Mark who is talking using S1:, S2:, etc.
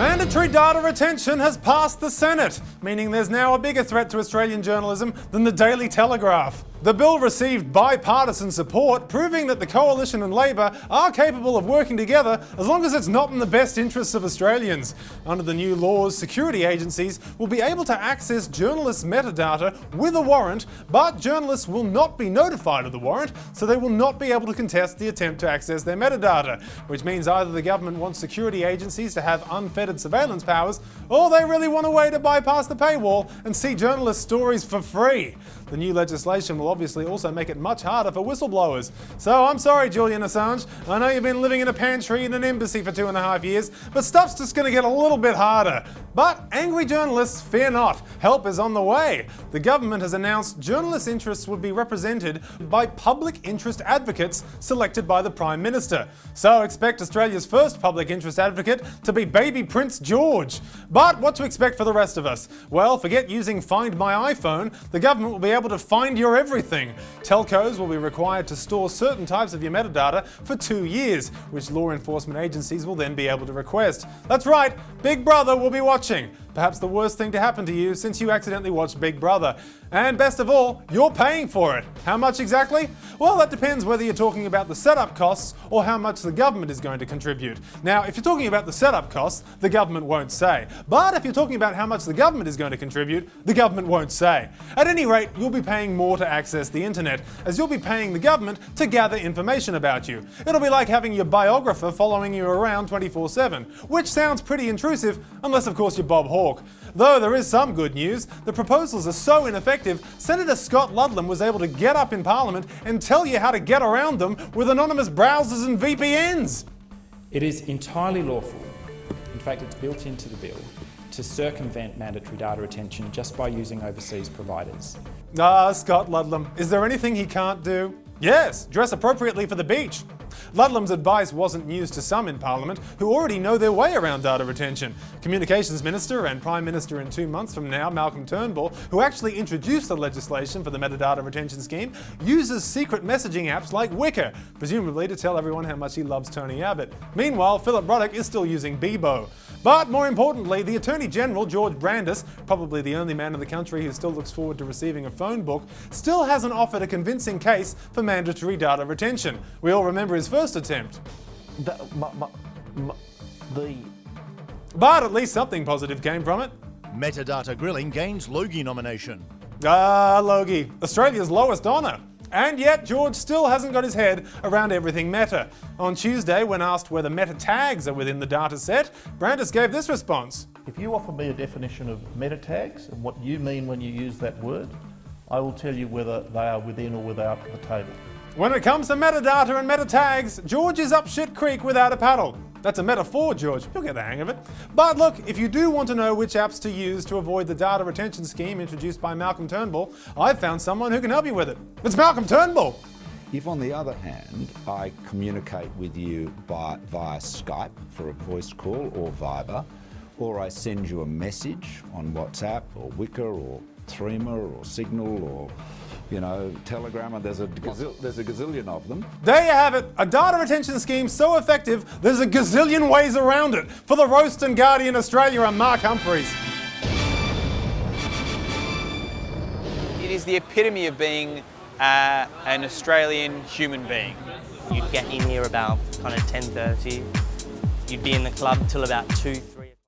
S1: Mandatory data retention has passed the Senate, meaning there's now a bigger threat to Australian journalism than the Daily Telegraph. The bill received bipartisan support, proving that the Coalition and Labor are capable of working together as long as it's not in the best interests of Australians. Under the new laws, security agencies will be able to access journalists' metadata with a warrant, but journalists will not be notified of the warrant, so they will not be able to contest the attempt to access their metadata, which means either the government wants security agencies to have unfettered surveillance powers, or they really want a way to bypass the paywall and see journalists' stories for free. The new legislation will obviously also make it much harder for whistleblowers. So I'm sorry, Julian Assange. I know you've been living in a pantry in an embassy for 2.5 years, but stuff's just going to get a little bit harder. But angry journalists, fear not. Help is on the way. The government has announced journalists' interests would be represented by public interest advocates selected by the Prime Minister. So expect Australia's first public interest advocate to be baby Prince George. But what to expect for the rest of us? Well, forget using Find My iPhone. The government will be able to find your everything. Telcos will be required to store certain types of your metadata for 2 years, which law enforcement agencies will then be able to request. That's right, Big Brother will be watching. Perhaps the worst thing to happen to you since you accidentally watched Big Brother. And best of all, you're paying for it. How much exactly? Well, that depends whether you're talking about the setup costs or how much the government is going to contribute. Now, if you're talking about the setup costs, the government won't say. But if you're talking about how much the government is going to contribute, the government won't say. At any rate, you'll be paying more to access the internet, as you'll be paying the government to gather information about you. It'll be like having your biographer following you around 24/7, which sounds pretty intrusive, unless of course you're Bob Hawke. Though there is some good news. The proposals are so ineffective, Senator Scott Ludlam was able to get up in Parliament and tell you how to get around them with anonymous browsers and VPNs.
S2: It is entirely lawful, in fact it's built into the bill, to circumvent mandatory data retention just by using overseas providers.
S1: Scott Ludlam, is there anything he can't do? Yes, dress appropriately for the beach. Ludlam's advice wasn't news to some in Parliament who already know their way around data retention. Communications Minister and Prime Minister in 2 months from now, Malcolm Turnbull, who actually introduced the legislation for the metadata retention scheme, uses secret messaging apps like Wicker, presumably to tell everyone how much he loves Tony Abbott. Meanwhile, Philip Ruddock is still using Bebo. But more importantly, the Attorney General, George Brandis, probably the only man in the country who still looks forward to receiving a phone book, still hasn't offered a convincing case for mandatory data retention. We all remember his first attempt. But at least something positive came from it.
S3: Metadata grilling gains Logie nomination.
S1: Logie, Australia's lowest honour. And yet, George still hasn't got his head around everything meta. On Tuesday, when asked whether meta tags are within the data set, Brandis gave this response.
S4: If you offer me a definition of meta tags and what you mean when you use that word, I will tell you whether they are within or without the table.
S1: When it comes to metadata and meta tags, George is up shit creek without a paddle. That's a metaphor, George. You'll get the hang of it. But look, if you do want to know which apps to use to avoid the data retention scheme introduced by Malcolm Turnbull, I've found someone who can help you with it. It's Malcolm Turnbull.
S5: If, on the other hand, I communicate with you via Skype for a voice call or Viber, or I send you a message on WhatsApp or Wicker or Threema or Signal or Telegram, and there's a gazillion of them.
S1: There you have it. A data retention scheme so effective, there's a gazillion ways around it. For the Roast and Guardian Australia, I'm Mark Humphries.
S6: It is the epitome of being an Australian human being.
S7: You'd get in here about kind of 10:30. You'd be in the club till about 2, 3.